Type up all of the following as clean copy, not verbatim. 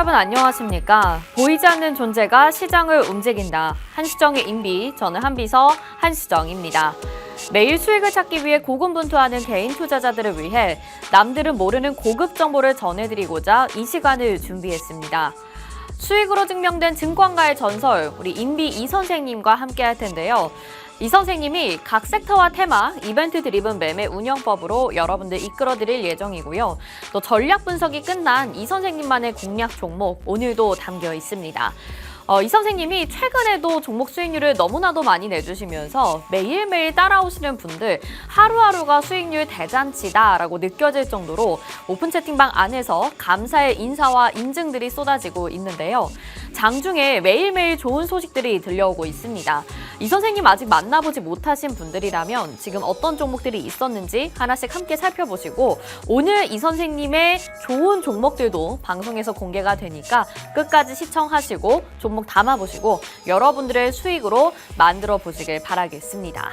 여러분 안녕하십니까? 보이지 않는 존재가 시장을 움직인다. 한시정의 인비, 저는 한비서 한시정입니다. 매일 수익을 찾기 위해 고군분투하는 개인 투자자들을 위해 남들은 모르는 고급 정보를 전해드리고자 이 시간을 준비했습니다. 수익으로 증명된 증권가의 전설, 우리 인비 이 선생님과 함께 할 텐데요. 이 선생님이 각 섹터와 테마, 이벤트 드리븐 매매 운영법으로 여러분들 이끌어드릴 예정이고요. 또 전략 분석이 끝난 이 선생님만의 공략 종목, 오늘도 담겨 있습니다. 이 선생님이 최근에도 종목 수익률을 너무나도 많이 내주시면서 매일매일 따라오시는 분들 하루하루가 수익률 대잔치다라고 느껴질 정도로 오픈 채팅방 안에서 감사의 인사와 인증들이 쏟아지고 있는데요. 장중에 매일매일 좋은 소식들이 들려오고 있습니다. 이 선생님 아직 만나보지 못하신 분들이라면 지금 어떤 종목들이 있었는지 하나씩 함께 살펴보시고 오늘 이 선생님의 좋은 종목들도 방송에서 공개가 되니까 끝까지 시청하시고 종목 담아보시고 여러분들의 수익으로 만들어 보시길 바라겠습니다.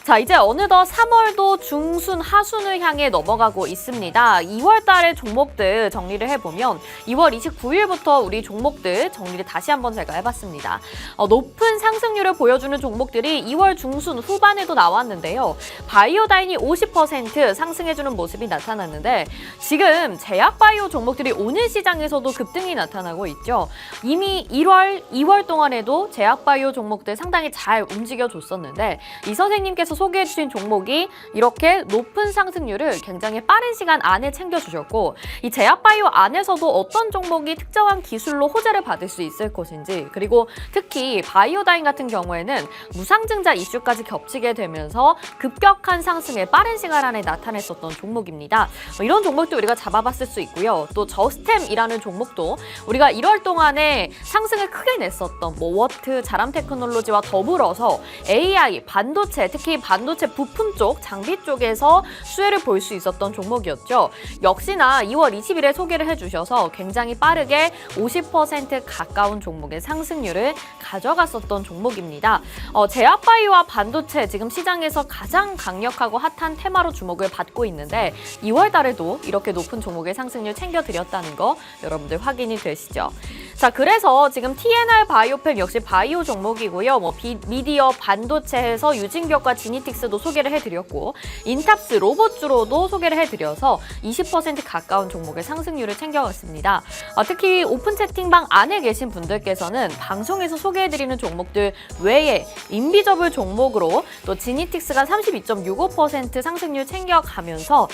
자, 이제 어느덧 3월도 중순, 하순을 향해 넘어가고 있습니다. 2월 달의 종목들 정리를 해보면 2월 29일부터 우리 종목들 정리를 다시 한번 제가 해봤습니다. 높은 상승률을 보여주는 종목들이 2월 중순 후반에도 나왔는데요. 바이오다인이 50% 상승해주는 모습이 나타났는데 지금 제약바이오 종목들이 오늘 시장에서도 급등이 나타나고 있죠. 이미 1월, 2월 동안에도 제약바이오 종목들 상당히 잘 움직여줬었는데 이 선생님께서 소개해주신 종목이 이렇게 높은 상승률을 굉장히 빠른 시간 안에 챙겨주셨고 이 제약바이오 안에서도 어떤 종목이 특정한 기술로 호재를 받을 수 있을 것인지 그리고 특히 바이오다인 같은 경우에는 무상증자 이슈까지 겹치게 되면서 급격한 상승에 빠른 시간 안에 나타냈었던 종목입니다. 이런 종목도 우리가 잡아봤을 수 있고요. 또 저스템이라는 종목도 우리가 1월 동안에 상승을 크게 냈었던 워트, 자람테크놀로지와 더불어서 AI, 반도체, 특히 반도체 부품 쪽, 장비 쪽에서 수혜를 볼 수 있었던 종목이었죠. 역시나 2월 20일에 소개를 해주셔서 굉장히 빠르게 50% 가까운 종목의 상승률을 가져갔었던 종목입니다. 제약바이오와 반도체 지금 시장에서 가장 강력하고 핫한 테마로 주목을 받고 있는데 2월 달에도 이렇게 높은 종목의 상승률 챙겨드렸다는 거 여러분들 확인이 되시죠? 자, 그래서 지금 TNR 바이오팩 역시 바이오 종목이고요. 미디어, 반도체에서 유진기업과 지니틱스도 소개를 해드렸고 인탑스 로봇주로도 소개를 해드려서 20% 가까운 종목의 상승률을 챙겨갔습니다. 특히 오픈 채팅방 안에 계신 분들께서는 방송에서 소개해드리는 종목들 외에 인비저블 종목으로 또 지니틱스가 32.65% 상승률 챙겨가면서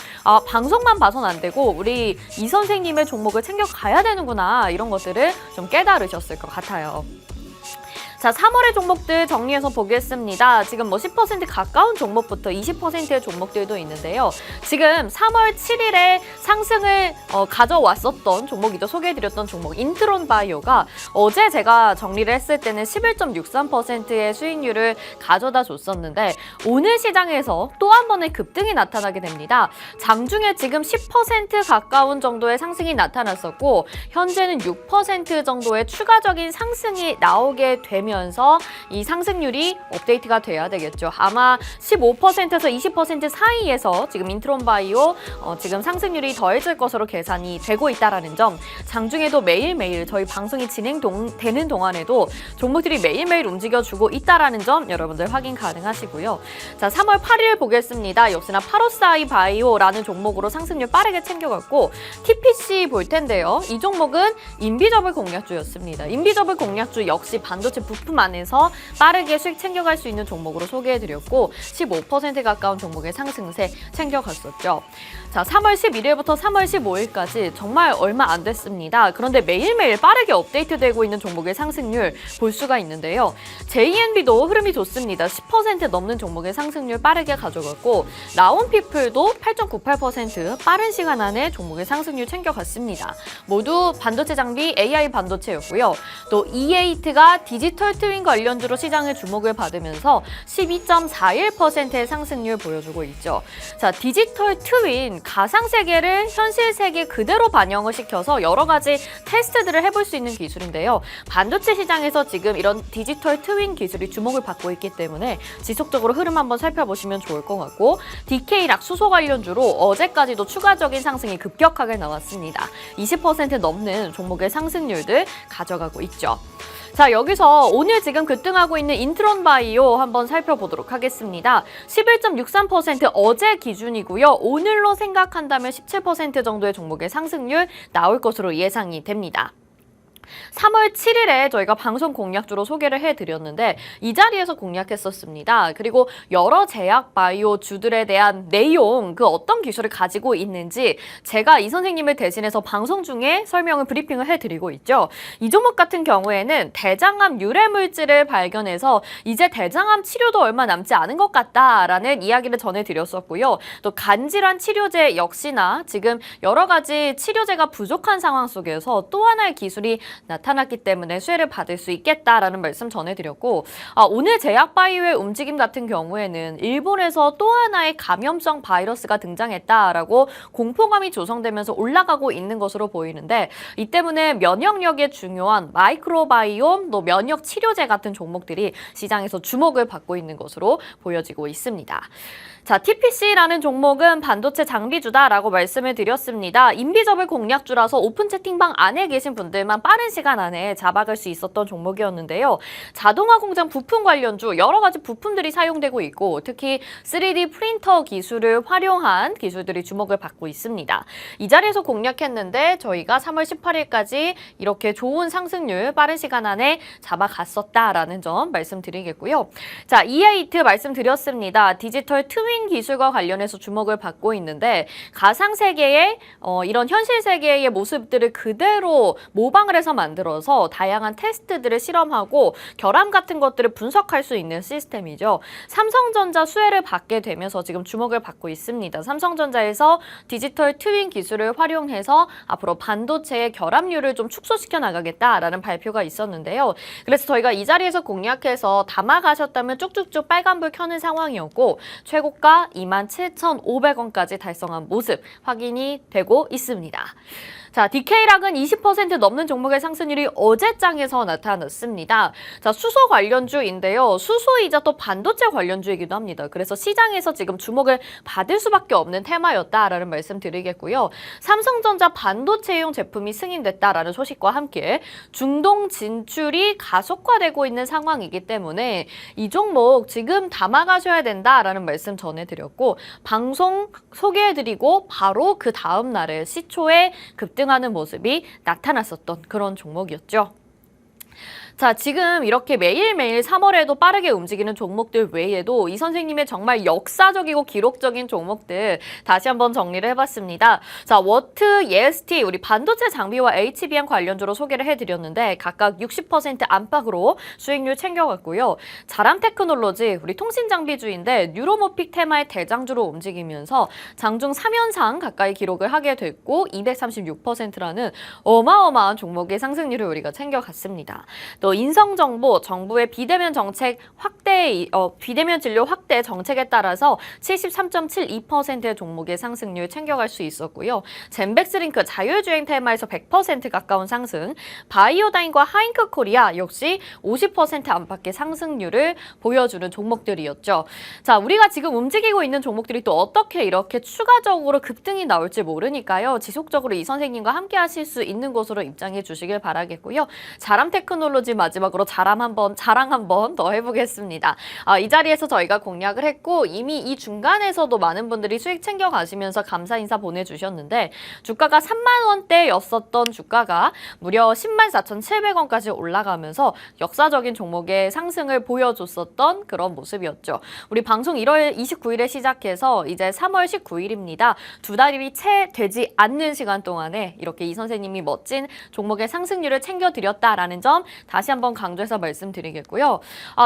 방송만 봐선 안 되고 우리 이 선생님의 종목을 챙겨가야 되는구나 이런 것들을 좀 깨달으셨을 것 같아요. 자, 3월의 종목들 정리해서 보겠습니다. 지금 10% 가까운 종목부터 20%의 종목들도 있는데요. 지금 3월 7일에 상승을 가져왔었던 종목이죠. 소개해드렸던 종목 인트론 바이오가 어제 제가 정리를 했을 때는 11.63%의 수익률을 가져다 줬었는데 오늘 시장에서 또 한 번의 급등이 나타나게 됩니다. 장중에 지금 10% 가까운 정도의 상승이 나타났었고 현재는 6% 정도의 추가적인 상승이 나오게 되면 이 상승률이 업데이트가 돼야 되겠죠. 아마 15%에서 20% 사이에서 지금 인트론바이오 지금 상승률이 더해질 것으로 계산이 되고 있다는 점 장중에도 매일매일 저희 방송이 진행되는 동안에도 종목들이 매일매일 움직여주고 있다는 점 여러분들 확인 가능하시고요. 자, 3월 8일 보겠습니다. 역시나 파로사이 바이오라는 종목으로 상승률 빠르게 챙겨갔고 TPC 볼 텐데요. 이 종목은 인비저블 공략주였습니다. 인비저블 공략주 역시 반도체 부품 안에서 빠르게 수익 챙겨갈 수 있는 종목으로 소개해드렸고 15% 가까운 종목의 상승세 챙겨갔었죠. 자, 3월 11일부터 3월 15일까지 정말 얼마 안 됐습니다. 그런데 매일매일 빠르게 업데이트되고 있는 종목의 상승률 볼 수가 있는데요. JNB도 흐름이 좋습니다. 10% 넘는 종목의 상승률 빠르게 가져갔고 라온피플도 8.98% 빠른 시간 안에 종목의 상승률 챙겨갔습니다. 모두 반도체 장비 AI 반도체였고요. 또 E8가 디지털 디지털 트윈 관련주로 시장의 주목을 받으면서 12.41%의 상승률 보여주고 있죠. 자, 디지털 트윈, 가상 세계를 현실 세계 그대로 반영을 시켜서 여러 가지 테스트들을 해볼 수 있는 기술인데요. 반도체 시장에서 지금 이런 디지털 트윈 기술이 주목을 받고 있기 때문에 지속적으로 흐름 한번 살펴보시면 좋을 것 같고, DK락 수소 관련주로 어제까지도 추가적인 상승이 급격하게 나왔습니다. 20% 넘는 종목의 상승률들 가져가고 있죠. 자, 여기서 오늘 지금 급등하고 있는 인트론 바이오 한번 살펴보도록 하겠습니다. 11.63% 어제 기준이고요. 오늘로 생각한다면 17% 정도의 종목의 상승률 나올 것으로 예상이 됩니다. 3월 7일에 저희가 방송 공략주로 소개를 해드렸는데 이 자리에서 공략했었습니다. 그리고 여러 제약 바이오 주들에 대한 내용, 그 어떤 기술을 가지고 있는지 제가 이 선생님을 대신해서 방송 중에 설명을 브리핑을 해드리고 있죠. 이 종목 같은 경우에는 대장암 유래 물질을 발견해서 이제 대장암 치료도 얼마 남지 않은 것 같다라는 이야기를 전해드렸었고요. 또 간질환 치료제 역시나 지금 여러 가지 치료제가 부족한 상황 속에서 또 하나의 기술이 나타났기 때문에 수혜를 받을 수 있겠다라는 말씀 전해드렸고, 오늘 제약바이오의 움직임 같은 경우에는 일본에서 또 하나의 감염성 바이러스가 등장했다라고 공포감이 조성되면서 올라가고 있는 것으로 보이는데, 이 때문에 면역력에 중요한 마이크로바이옴, 또 면역 치료제 같은 종목들이 시장에서 주목을 받고 있는 것으로 보여지고 있습니다. 자, TPC라는 종목은 반도체 장비주다라고 말씀을 드렸습니다. 인비저블 공략주라서 오픈 채팅방 안에 계신 분들만 빠른 시간 안에 잡아갈 수 있었던 종목이었는데요. 자동화 공장 부품 관련주 여러 가지 부품들이 사용되고 있고, 특히 3D 프린터 기술을 활용한 기술들이 주목을 받고 있습니다. 이 자리에서 공략했는데 저희가 3월 18일까지 이렇게 좋은 상승률 빠른 시간 안에 잡아갔었다라는 점 말씀드리겠고요. 자, 이에이트 말씀드렸습니다. 디지털 트윈 기술과 관련해서 주목을 받고 있는데, 가상 세계의 이런 현실 세계의 모습들을 그대로 모방을 해서 만들어서 다양한 테스트들을 실험하고 결함 같은 것들을 분석할 수 있는 시스템이죠. 삼성전자 수혜를 받게 되면서 지금 주목을 받고 있습니다. 삼성전자에서 디지털 트윈 기술을 활용해서 앞으로 반도체의 결함률을 좀 축소시켜 나가겠다라는 발표가 있었는데요. 그래서 저희가 이 자리에서 공략해서 담아가셨다면 쭉쭉쭉 빨간불 켜는 상황이었고, 최고가 27,500원까지 달성한 모습 확인이 되고 있습니다. 자, DK락은 20% 넘는 종목의 상승률이 어제장에서 나타났습니다. 자, 수소 관련주인데요. 수소이자 또 반도체 관련주이기도 합니다. 그래서 시장에서 지금 주목을 받을 수밖에 없는 테마였다라는 말씀 드리겠고요. 삼성전자 반도체용 제품이 승인됐다라는 소식과 함께 중동 진출이 가속화되고 있는 상황이기 때문에 이 종목 지금 담아가셔야 된다라는 말씀 전해드렸고, 방송 소개해드리고 바로 그 다음 날에 시초에 급등하는 모습이 나타났었던 그런 종목이었죠. 자, 지금 이렇게 매일매일 3월에도 빠르게 움직이는 종목들 외에도 이 선생님의 정말 역사적이고 기록적인 종목들 다시 한번 정리를 해봤습니다. 자, 워트, EST, 우리 반도체 장비와 HBM 관련주로 소개를 해드렸는데 각각 60% 안팎으로 수익률 챙겨갔고요. 자람 테크놀로지, 우리 통신 장비주인데 뉴로모픽 테마의 대장주로 움직이면서 장중 3연상 가까이 기록을 하게 됐고 236%라는 어마어마한 종목의 상승률을 우리가 챙겨갔습니다. 또 인성정보, 정부의 비대면 정책 확대, 비대면 진료 확대 정책에 따라서 73.72%의 종목의 상승률 챙겨갈 수 있었고요. 젠백스링크 자율주행 테마에서 100% 가까운 상승, 바이오다인과 하잉크 코리아 역시 50% 안팎의 상승률을 보여주는 종목들이었죠. 자, 우리가 지금 움직이고 있는 종목들이 또 어떻게 이렇게 추가적으로 급등이 나올지 모르니까요. 지속적으로 이 선생님과 함께 하실 수 있는 곳으로 입장해 주시길 바라겠고요. 자람 테크놀로지 마지막으로 자랑 한번 더 해보겠습니다. 이 자리에서 저희가 공략을 했고 이미 이 중간에서도 많은 분들이 수익 챙겨가시면서 감사 인사 보내주셨는데 주가가 3만 원대였었던 주가가 무려 104,700원까지 올라가면서 역사적인 종목의 상승을 보여줬었던 그런 모습이었죠. 우리 방송 1월 29일에 시작해서 이제 3월 19일입니다. 두 달이 채 되지 않는 시간 동안에 이렇게 이 선생님이 멋진 종목의 상승률을 챙겨드렸다라는 점 다시 다시 한번 강조해서 말씀드리겠고요.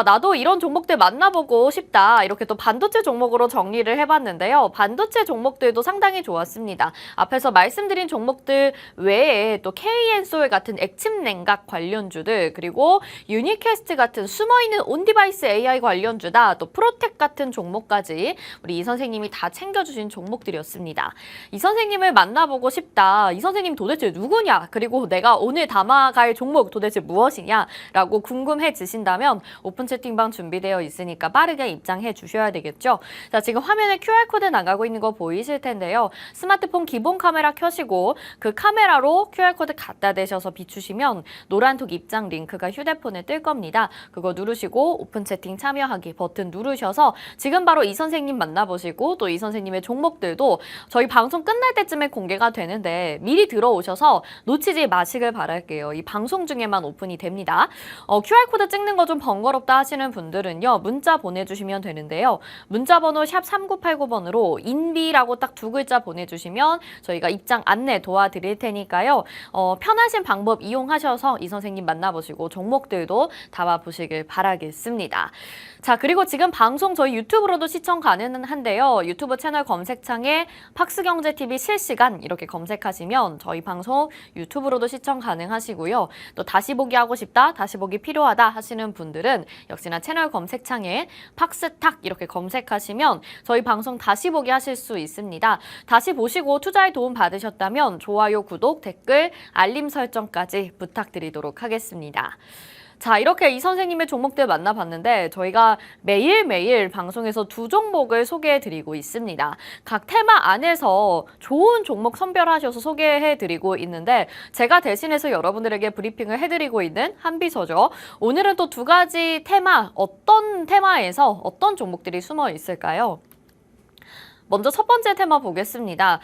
나도 이런 종목들 만나보고 싶다. 이렇게 또 반도체 종목으로 정리를 해봤는데요. 반도체 종목들도 상당히 좋았습니다. 앞에서 말씀드린 종목들 외에 또 KN솔 같은 액침 냉각 관련주들, 그리고 유니캐스트 같은 숨어있는 온디바이스 AI 관련주다, 또 프로텍 같은 종목까지 우리 이 선생님이 다 챙겨주신 종목들이었습니다. 이 선생님을 만나보고 싶다. 이 선생님 도대체 누구냐? 그리고 내가 오늘 담아갈 종목 도대체 무엇이냐? 라고 궁금해지신다면 오픈 채팅방 준비되어 있으니까 빠르게 입장해 주셔야 되겠죠? 자, 지금 화면에 QR코드 나가고 있는 거 보이실 텐데요. 스마트폰 기본 카메라 켜시고 그 카메라로 QR코드 갖다 대셔서 비추시면 노란톡 입장 링크가 휴대폰에 뜰 겁니다. 그거 누르시고 오픈 채팅 참여하기 버튼 누르셔서 지금 바로 이 선생님 만나보시고 또 이 선생님의 종목들도 저희 방송 끝날 때쯤에 공개가 되는데 미리 들어오셔서 놓치지 마시길 바랄게요. 이 방송 중에만 오픈이 됩니다. QR코드 찍는 거 좀 번거롭다 하시는 분들은요. 문자 보내주시면 되는데요. 문자 번호 샵 3989번으로 인비라고 딱 두 글자 보내주시면 저희가 입장 안내 도와드릴 테니까요. 편하신 방법 이용하셔서 이 선생님 만나보시고 종목들도 담아보시길 바라겠습니다. 자, 그리고 지금 방송 저희 유튜브로도 시청 가능한데요. 유튜브 채널 검색창에 팍스경제TV 실시간 이렇게 검색하시면 저희 방송 유튜브로도 시청 가능하시고요. 또 다시 보기 하고 싶다, 다시 보기 필요하다 하시는 분들은 역시나 채널 검색창에 팍스탁 이렇게 검색하시면 저희 방송 다시 보기 하실 수 있습니다. 다시 보시고 투자에 도움 받으셨다면 좋아요, 구독, 댓글, 알림 설정까지 부탁드리도록 하겠습니다. 자, 이렇게 이 선생님의 종목들 만나봤는데 저희가 매일매일 방송에서 두 종목을 소개해드리고 있습니다. 각 테마 안에서 좋은 종목 선별하셔서 소개해드리고 있는데 제가 대신해서 여러분들에게 브리핑을 해드리고 있는 한비서죠. 오늘은 또 두 가지 테마, 어떤 테마에서 어떤 종목들이 숨어 있을까요? 먼저 첫 번째 테마 보겠습니다.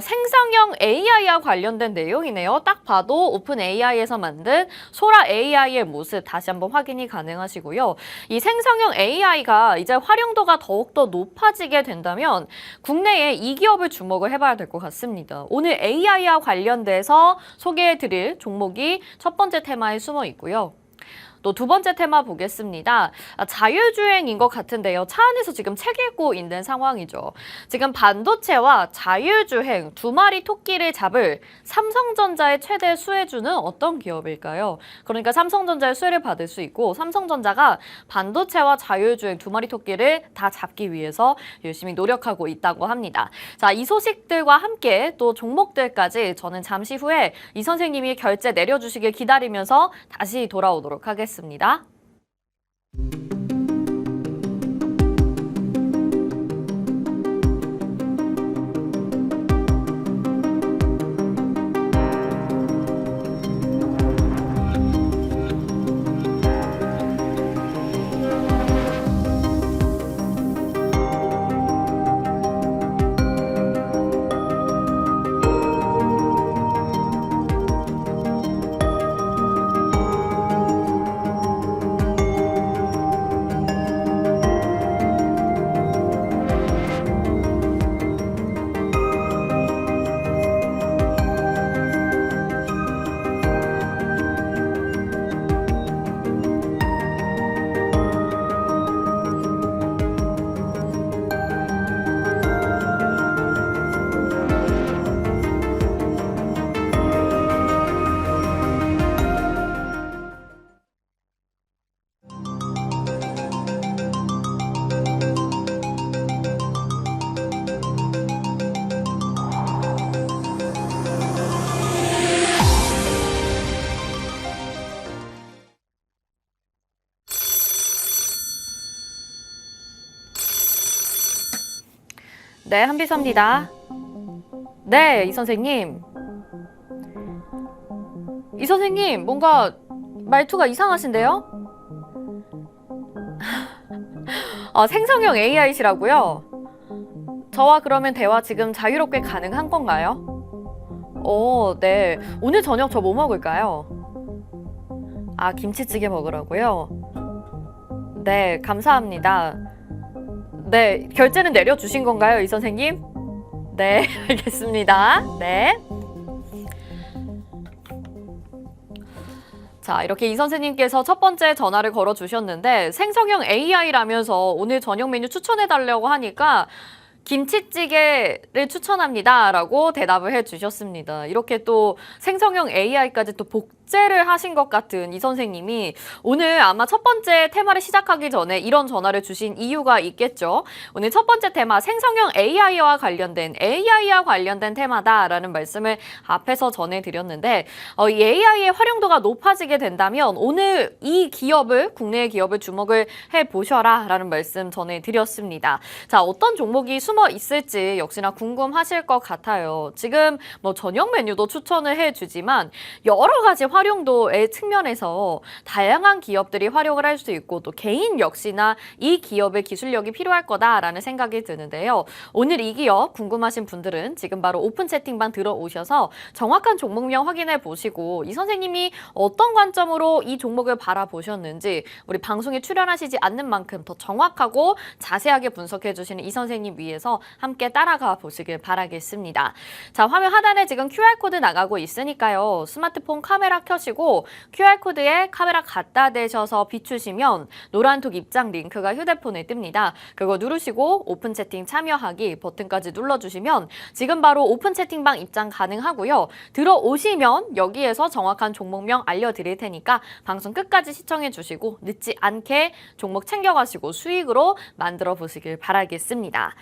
생성형 AI와 관련된 내용이네요. 딱 봐도 오픈 AI에서 만든 소라 AI의 모습 다시 한번 확인이 가능하시고요. 이 생성형 AI가 이제 활용도가 더욱더 높아지게 된다면 국내에 이 기업을 주목을 해봐야 될 것 같습니다. 오늘 AI와 관련돼서 소개해드릴 종목이 첫 번째 테마에 숨어 있고요. 또 두 번째 테마 보겠습니다. 자율주행인 것 같은데요. 차 안에서 지금 책 읽고 있는 상황이죠. 지금 반도체와 자율주행 두 마리 토끼를 잡을 삼성전자의 최대 수혜주는 어떤 기업일까요? 그러니까 삼성전자의 수혜를 받을 수 있고 삼성전자가 반도체와 자율주행 두 마리 토끼를 다 잡기 위해서 열심히 노력하고 있다고 합니다. 자, 이 소식들과 함께 또 종목들까지 저는 잠시 후에 이 선생님이 결제 내려주시길 기다리면서 다시 돌아오도록 하겠습니다. 네, 한비서입니다. 네, 이 선생님. 이 선생님, 뭔가 말투가 이상하신데요? 생성형 AI시라고요? 저와 그러면 대화 지금 자유롭게 가능한 건가요? 네. 오늘 저녁 저 뭐 먹을까요? 김치찌개 먹으라고요? 네, 감사합니다. 네, 결제는 내려주신 건가요, 이 선생님? 네, 알겠습니다. 네. 자, 이렇게 이 선생님께서 첫 번째 전화를 걸어주셨는데 생성형 AI라면서 오늘 저녁 메뉴 추천해달라고 하니까 김치찌개를 추천합니다 라고 대답을 해주셨습니다. 이렇게 또 생성형 AI까지 또 복제를 하신 것 같은 이 선생님이 오늘 아마 첫 번째 테마를 시작하기 전에 이런 전화를 주신 이유가 있겠죠. 오늘 첫 번째 테마 생성형 AI와 관련된 테마다라는 말씀을 앞에서 전해드렸는데 이 AI의 활용도가 높아지게 된다면 오늘 이 기업을, 국내의 기업을 주목을 해보셔라 라는 말씀 전해드렸습니다. 자, 어떤 종목이 숨어 있을지 역시나 궁금하실 것 같아요. 지금 뭐 저녁 메뉴도 추천을 해주지만 여러 가지 활용도의 측면에서 다양한 기업들이 활용을 할 수 있고 또 개인 역시나 이 기업의 기술력이 필요할 거다라는 생각이 드는데요. 오늘 이 기업 궁금하신 분들은 지금 바로 오픈 채팅방 들어오셔서 정확한 종목명 확인해 보시고 이 선생님이 어떤 관점으로 이 종목을 바라보셨는지 우리 방송에 출연하시지 않는 만큼 더 정확하고 자세하게 분석해 주시는 이 선생님 위해서 함께 따라가 보시길 바라겠습니다. 자, 화면 하단에 지금 QR코드 나가고 있으니까요. 스마트폰 카메라 켜시고 QR코드에 카메라 갖다 대셔서 비추시면 노란톡 입장 링크가 휴대폰에 뜹니다. 그거 누르시고 오픈 채팅 참여하기 버튼까지 눌러주시면 지금 바로 오픈 채팅방 입장 가능하고요. 들어오시면 여기에서 정확한 종목명 알려드릴 테니까 방송 끝까지 시청해 주시고 늦지 않게 종목 챙겨가시고 수익으로 만들어 보시길 바라겠습니다.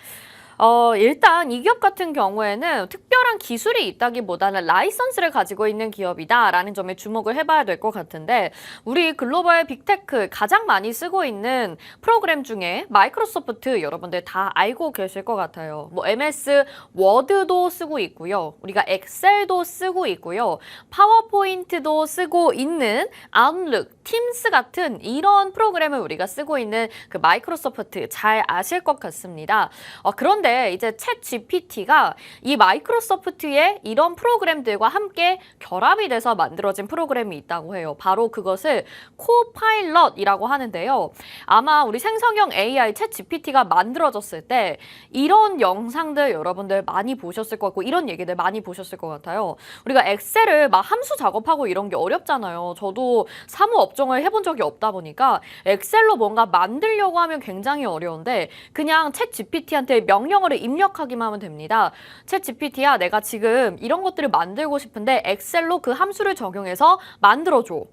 일단 이 기업 같은 경우에는 특별한 기술이 있다기보다는 라이선스를 가지고 있는 기업이다라는 점에 주목을 해봐야 될 것 같은데 우리 글로벌 빅테크 가장 많이 쓰고 있는 프로그램 중에 마이크로소프트 여러분들 다 알고 계실 것 같아요. 뭐 MS 워드도 쓰고 있고요. 우리가 엑셀도 쓰고 있고요. 파워포인트도 쓰고 있는 아웃룩, 팀스 같은 이런 프로그램을 우리가 쓰고 있는 그 마이크로소프트 잘 아실 것 같습니다. 그런데 이제 챗 GPT가 이 마이크로소프트의 이런 프로그램들과 함께 결합이 돼서 만들어진 프로그램이 있다고 해요. 바로 그것을 코파일럿이라고 하는데요. 아마 우리 생성형 AI 챗 GPT가 만들어졌을 때 이런 영상들 여러분들 많이 보셨을 것 같고 이런 얘기들 많이 보셨을 것 같아요. 우리가 엑셀을 막 함수 작업하고 이런 게 어렵잖아요. 저도 사무 업종을 해본 적이 없다 보니까 엑셀로 뭔가 만들려고 하면 굉장히 어려운데 그냥 챗 GPT한테 명령어를 입력하기만 하면 됩니다. 챗 GPT야, 내가 지금 이런 것들을 만들고 싶은데 엑셀로 그 함수를 적용해서 만들어줘.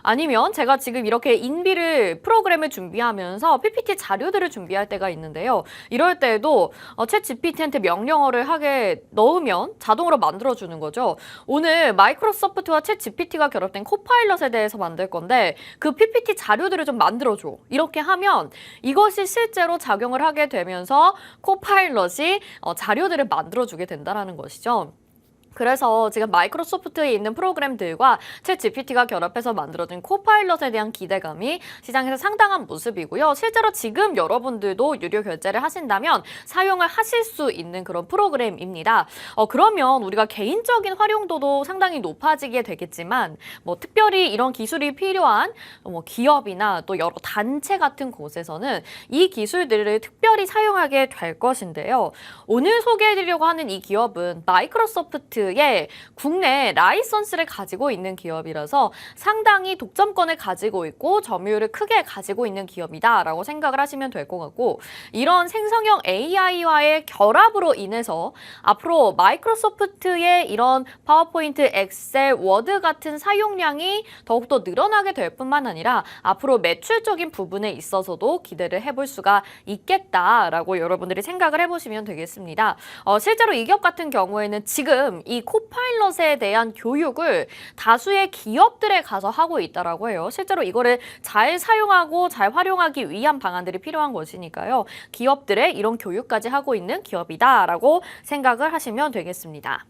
아니면 제가 지금 이렇게 인비를 프로그램을 준비하면서 PPT 자료들을 준비할 때가 있는데요. 이럴 때에도 챗 GPT한테 명령어를 하게 넣으면 자동으로 만들어주는 거죠. 오늘 마이크로소프트와 챗 GPT가 결합된 코파일럿에 대해서 만들 건데 그 PPT 자료들을 좀 만들어줘. 이렇게 하면 이것이 실제로 작용을 하게 되면서 코파일럿이 자료들을 만들어주게 된다는 것이죠. 그래서 지금 마이크로소프트에 있는 프로그램들과 챗 GPT가 결합해서 만들어진 코파일럿에 대한 기대감이 시장에서 상당한 모습이고요. 실제로 지금 여러분들도 유료 결제를 하신다면 사용을 하실 수 있는 그런 프로그램입니다. 그러면 우리가 개인적인 활용도도 상당히 높아지게 되겠지만 뭐 특별히 이런 기술이 필요한 뭐 기업이나 또 여러 단체 같은 곳에서는 이 기술들을 특별히 사용하게 될 것인데요. 오늘 소개해드리려고 하는 이 기업은 마이크로소프트 의 국내 라이선스를 가지고 있는 기업이라서 상당히 독점권을 가지고 있고 점유율을 크게 가지고 있는 기업이다라고 생각을 하시면 될 것 같고 이런 생성형 AI와의 결합으로 인해서 앞으로 마이크로소프트의 이런 파워포인트, 엑셀, 워드 같은 사용량이 더욱더 늘어나게 될 뿐만 아니라 앞으로 매출적인 부분에 있어서도 기대를 해볼 수가 있겠다라고 여러분들이 생각을 해보시면 되겠습니다. 실제로 이 기업 같은 경우에는 지금 이 코파일럿에 대한 교육을 다수의 기업들에 가서 하고 있다라고 해요. 실제로 이거를 잘 사용하고 잘 활용하기 위한 방안들이 필요한 것이니까요. 기업들의 이런 교육까지 하고 있는 기업이다라고 생각을 하시면 되겠습니다.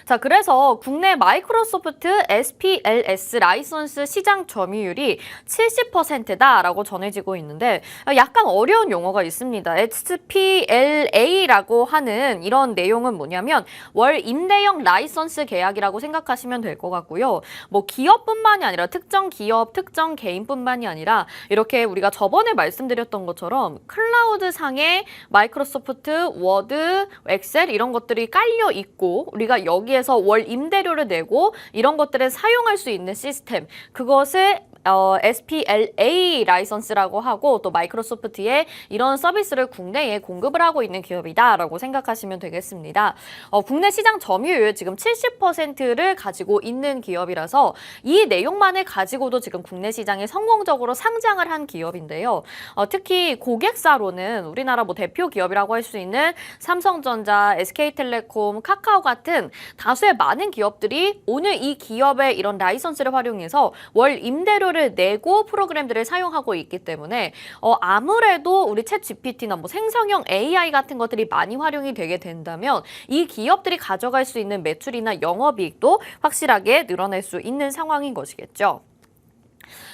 자, 그래서 국내 마이크로소프트 SPLS 라이선스 시장 점유율이 70%다라고 전해지고 있는데 약간 어려운 용어가 있습니다. SPLA라고 하는 이런 내용은 뭐냐면 월 임대형 라이선스 계약이라고 생각하시면 될 것 같고요. 뭐 기업뿐만이 아니라 특정 기업, 특정 개인뿐만이 아니라 이렇게 우리가 저번에 말씀드렸던 것처럼 클라우드 상에 마이크로소프트, 워드, 엑셀 이런 것들이 깔려 있고 우리가 여기에 거기에서 월 임대료를 내고 이런 것들을 사용할 수 있는 시스템, 그것을 SPLA 라이선스라고 하고 또 마이크로소프트의 이런 서비스를 국내에 공급을 하고 있는 기업이다라고 생각하시면 되겠습니다. 국내 시장 점유율 지금 70%를 가지고 있는 기업이라서 이 내용만을 가지고도 지금 국내 시장에 성공적으로 상장을 한 기업인데요. 특히 고객사로는 우리나라 뭐 대표 기업이라고 할 수 있는 삼성전자, SK텔레콤, 카카오 같은 다수의 많은 기업들이 오늘 이 기업의 이런 라이선스를 활용해서 월 임대료를 내고 프로그램들을 사용하고 있기 때문에 아무래도 우리 챗 GPT나 뭐 생성형 AI 같은 것들이 많이 활용이 되게 된다면 이 기업들이 가져갈 수 있는 매출이나 영업이익도 확실하게 늘어날 수 있는 상황인 것이겠죠.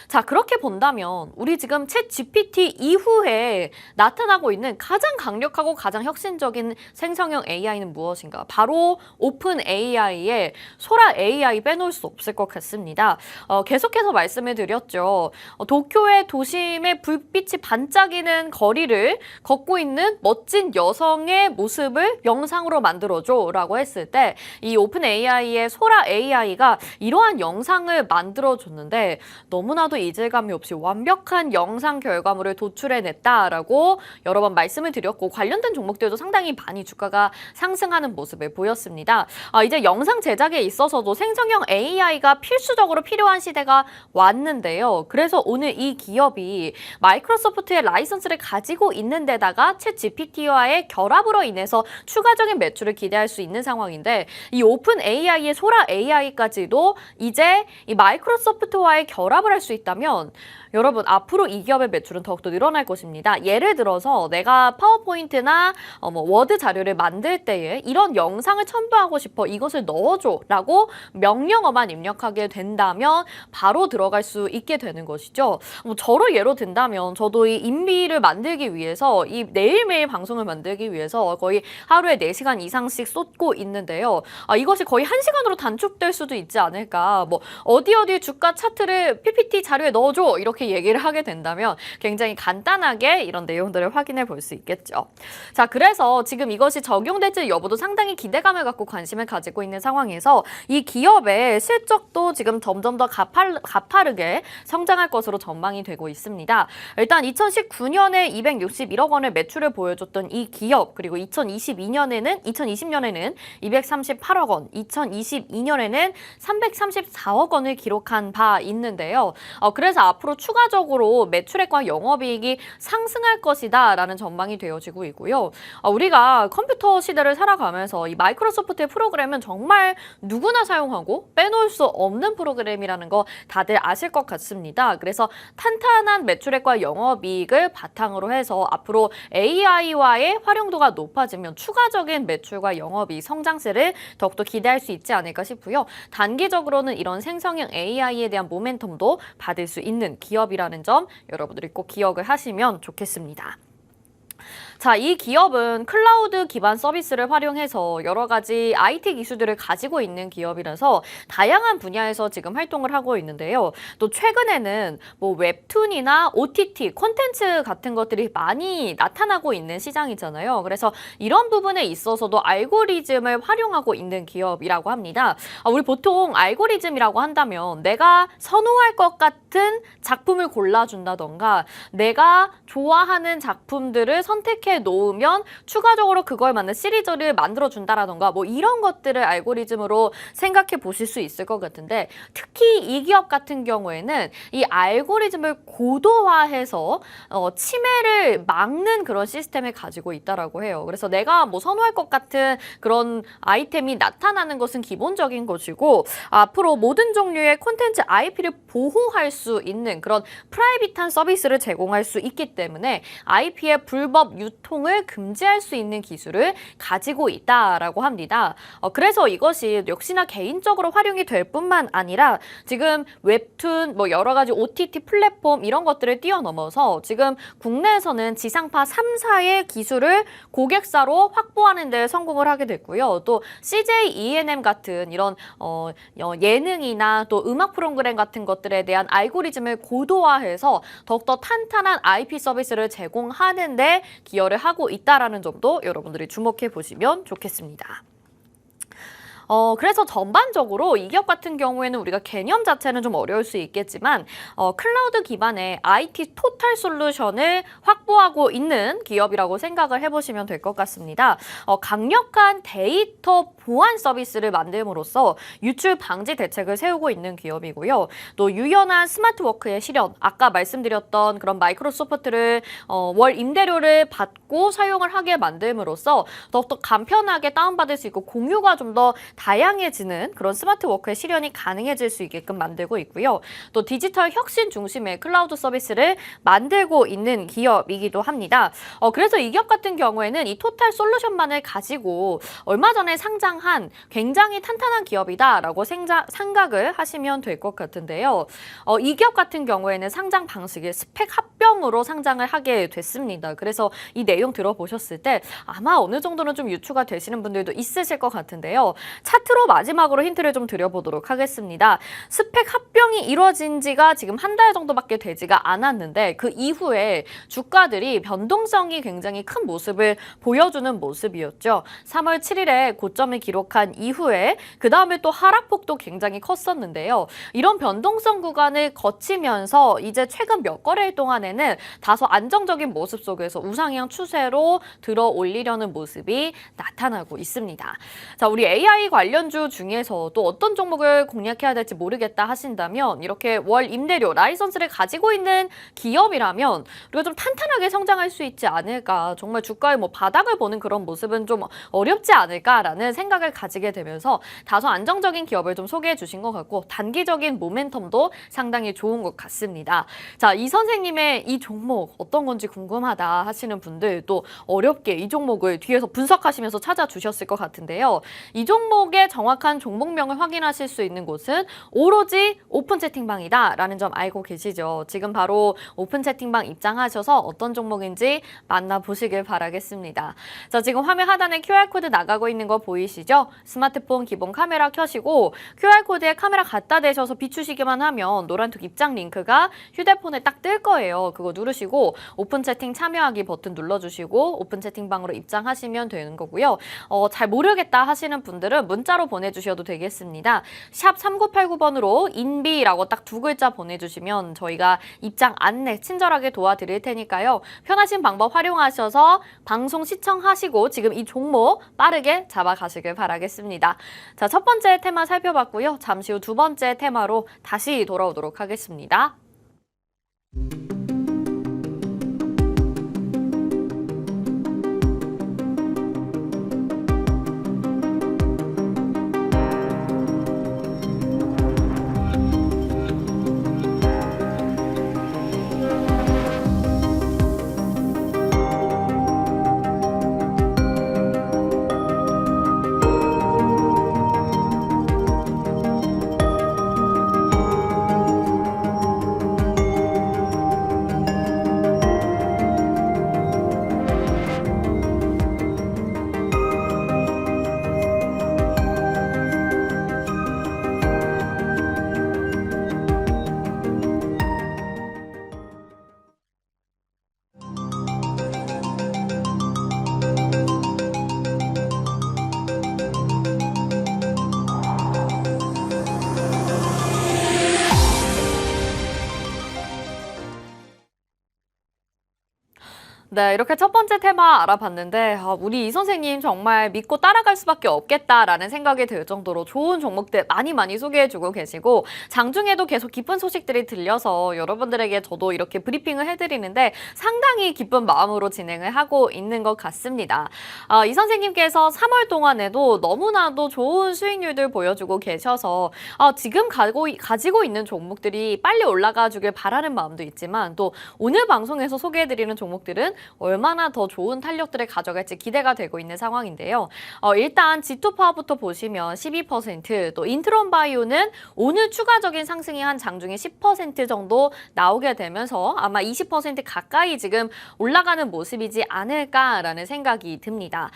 자, 그렇게 본다면 우리 지금 챗 GPT 이후에 나타나고 있는 가장 강력하고 가장 혁신적인 생성형 AI는 무엇인가? 바로 오픈 AI의 소라 AI 빼놓을 수 없을 것 같습니다. 계속해서 말씀을 드렸죠. 도쿄의 도심의 불빛이 반짝이는 거리를 걷고 있는 멋진 여성의 모습을 영상으로 만들어줘 라고 했을 때 이 오픈 AI의 소라 AI가 이러한 영상을 만들어줬는데 너무나도 이질감이 없이 완벽한 영상 결과물을 도출해냈다라고 여러 번 말씀을 드렸고 관련된 종목들도 상당히 많이 주가가 상승하는 모습을 보였습니다. 이제 영상 제작에 있어서도 생성형 AI가 필수적으로 필요한 시대가 왔는데요. 그래서 오늘 이 기업이 마이크로소프트의 라이선스를 가지고 있는 데다가 챗 GPT와의 결합으로 인해서 추가적인 매출을 기대할 수 있는 상황인데 이 오픈 AI의 소라 AI까지도 이제 이 마이크로소프트와의 결합을 할 수 있다면 여러분 앞으로 이 기업의 매출은 더욱더 늘어날 것입니다. 예를 들어서 내가 파워포인트나 워드 자료를 만들 때에 이런 영상을 첨부하고 싶어 이것을 넣어줘 라고 명령어만 입력하게 된다면 바로 들어갈 수 있게 되는 것이죠. 저를 예로 든다면 저도 이 인비를 만들기 위해서 이 매일매일 방송을 만들기 위해서 거의 하루에 4시간 이상씩 쏟고 있는데요. 이것이 거의 1시간으로 단축될 수도 있지 않을까. 뭐 어디 주가 차트를 PPT 자료에 넣어줘 이렇게 얘기를 하게 된다면 굉장히 간단하게 이런 내용들을 확인해 볼 수 있겠죠. 자, 그래서 지금 이것이 적용될지 여부도 상당히 기대감을 갖고 관심을 가지고 있는 상황에서 이 기업의 실적도 지금 점점 더 가파르게 성장할 것으로 전망이 되고 있습니다. 일단 2019년에 261억 원의 매출을 보여줬던 이 기업, 그리고 2020년에는 238억 원, 2022년에는 334억 원을 기록한 바 있는데요. 그래서 앞으로 추가적으로 매출액과 영업이익이 상승할 것이다 라는 전망이 되어지고 있고요. 우리가 컴퓨터 시대를 살아가면서 이 마이크로소프트의 프로그램은 정말 누구나 사용하고 빼놓을 수 없는 프로그램이라는 거 다들 아실 것 같습니다. 그래서 탄탄한 매출액과 영업이익을 바탕으로 해서 앞으로 AI와의 활용도가 높아지면 추가적인 매출과 영업이익 성장세를 더욱더 기대할 수 있지 않을까 싶고요. 단기적으로는 이런 생성형 AI에 대한 모멘텀도 받을 수 있는 기업이라는 점 여러분들이 꼭 기억을 하시면 좋겠습니다. 자, 이 기업은 클라우드 기반 서비스를 활용해서 여러 가지 IT 기술들을 가지고 있는 기업이라서 다양한 분야에서 지금 활동을 하고 있는데요. 또 최근에는 뭐 웹툰이나 OTT, 콘텐츠 같은 것들이 많이 나타나고 있는 시장이잖아요. 그래서 이런 부분에 있어서도 알고리즘을 활용하고 있는 기업이라고 합니다. 우리 보통 알고리즘이라고 한다면 내가 선호할 것 같은 작품을 골라준다던가 내가 좋아하는 작품들을 선택해 놓으면 추가적으로 그걸 맞는 시리즈를 만들어준다라던가 뭐 이런 것들을 알고리즘으로 생각해 보실 수 있을 것 같은데 특히 이 기업 같은 경우에는 이 알고리즘을 고도화해서 침해를 막는 그런 시스템을 가지고 있다라고 해요. 그래서 내가 뭐 선호할 것 같은 그런 아이템이 나타나는 것은 기본적인 것이고 앞으로 모든 종류의 콘텐츠 IP를 보호할 수 있는 그런 프라이빗한 서비스를 제공할 수 있기 때문에 IP의 불법 유통을 금지할 수 있는 기술을 가지고 있다라고 합니다. 그래서 이것이 역시나 개인적으로 활용이 될 뿐만 아니라 지금 웹툰, 뭐 여러 가지 OTT 플랫폼 이런 것들을 뛰어넘어서 지금 국내에서는 지상파 3사의 기술을 고객사로 확보하는 데 성공을 하게 됐고요. 또 CJ ENM 같은 이런 예능이나 또 음악 프로그램 같은 것들에 대한 알고리즘을 고도화해서 더욱더 탄탄한 IP 서비스를 제공하는 데 기여를 하고 있다라는 점도 여러분들이 주목해 보시면 좋겠습니다. 그래서 전반적으로 이 기업 같은 경우에는 우리가 개념 자체는 좀 어려울 수 있겠지만 클라우드 기반의 IT 토탈 솔루션을 확보하고 있는 기업이라고 생각을 해보시면 될 것 같습니다. 강력한 데이터 보안 서비스를 만듦으로써 유출 방지 대책을 세우고 있는 기업이고요. 또 유연한 스마트워크의 실현, 아까 말씀드렸던 그런 마이크로소프트를 월 임대료를 받고 사용을 하게 만듦으로써 더욱더 간편하게 다운받을 수 있고 공유가 좀 더 다양해지는 그런 스마트워크의 실현이 가능해질 수 있게끔 만들고 있고요. 또 디지털 혁신 중심의 클라우드 서비스를 만들고 있는 기업이기도 합니다. 그래서 이 기업 같은 경우에는 이 토탈 솔루션만을 가지고 얼마 전에 상장한 굉장히 탄탄한 기업이다라고 생각을 하시면 될 것 같은데요. 이 기업 같은 경우에는 상장 방식이 스펙 합병으로 상장을 하게 됐습니다. 그래서 이 내용 들어보셨을 때 아마 어느 정도는 좀 유추가 되시는 분들도 있으실 것 같은데요. 차트로 마지막으로 힌트를 좀 드려보도록 하겠습니다. 스펙 합병이 이루어진 지가 지금 한 달 정도밖에 되지가 않았는데 그 이후에 주가들이 변동성이 굉장히 큰 모습을 보여주는 모습이었죠. 3월 7일에 고점을 기록한 이후에 그 다음에 또 하락폭도 굉장히 컸었는데요. 이런 변동성 구간을 거치면서 이제 최근 몇 거래일 동안에는 다소 안정적인 모습 속에서 우상향 추세로 들어 올리려는 모습이 나타나고 있습니다. 자, 우리 AI 관련주 중에서 또 어떤 종목을 공략해야 될지 모르겠다 하신다면 이렇게 월 임대료 라이선스를 가지고 있는 기업이라면 우리가 좀 탄탄하게 성장할 수 있지 않을까, 정말 주가의 뭐 바닥을 보는 그런 모습은 좀 어렵지 않을까라는 생각을 가지게 되면서 다소 안정적인 기업을 좀 소개해 주신 것 같고 단기적인 모멘텀도 상당히 좋은 것 같습니다. 자, 이 선생님의 이 종목 어떤 건지 궁금하다 하시는 분들 또 어렵게 이 종목을 뒤에서 분석하시면서 찾아주셨을 것 같은데요. 이 종목의 정확한 종목명을 확인하실 수 있는 곳은 오로지 오픈 채팅방이다라는 점 알고 계시죠? 지금 바로 오픈 채팅방 입장하셔서 어떤 종목인지 만나보시길 바라겠습니다. 자, 지금 화면 하단에 QR코드 나가고 있는 거 보이시죠? 스마트폰 기본 카메라 켜시고 QR코드에 카메라 갖다 대셔서 비추시기만 하면 노란톡 입장 링크가 휴대폰에 딱 뜰 거예요. 그거 누르시고 오픈 채팅 참여하기 버튼 눌러주시고 오픈 채팅방으로 입장하시면 되는 거고요. 잘 모르겠다 하시는 분들은 문자로 보내주셔도 되겠습니다. 샵 3989번으로 인비라고 딱 두 글자 보내주시면 저희가 입장 안내 친절하게 도와드릴 테니까요. 편하신 방법 활용하셔서 방송 시청하시고 지금 이 종목 빠르게 잡아가시길 바라겠습니다. 자, 첫 번째 테마 살펴봤고요. 잠시 후 두 번째 테마로 다시 돌아오도록 하겠습니다. 네, 이렇게 첫 번째 테마 알아봤는데 우리 이 선생님 정말 믿고 따라갈 수밖에 없겠다라는 생각이 들 정도로 좋은 종목들 많이 소개해주고 계시고 장중에도 계속 기쁜 소식들이 들려서 여러분들에게 저도 이렇게 브리핑을 해드리는데 상당히 기쁜 마음으로 진행을 하고 있는 것 같습니다. 이 선생님께서 3월 동안에도 너무나도 좋은 수익률들 보여주고 계셔서 지금 가지고 있는 종목들이 빨리 올라가 주길 바라는 마음도 있지만 또 오늘 방송에서 소개해드리는 종목들은 얼마나 더 좋은 탄력들을 가져갈지 기대가 되고 있는 상황인데요. 일단 G2파워부터 보시면 12%, 또 인트론 바이오는 오늘 추가적인 상승이 한 장중에 10% 정도 나오게 되면서 아마 20% 가까이 지금 올라가는 모습이지 않을까라는 생각이 듭니다.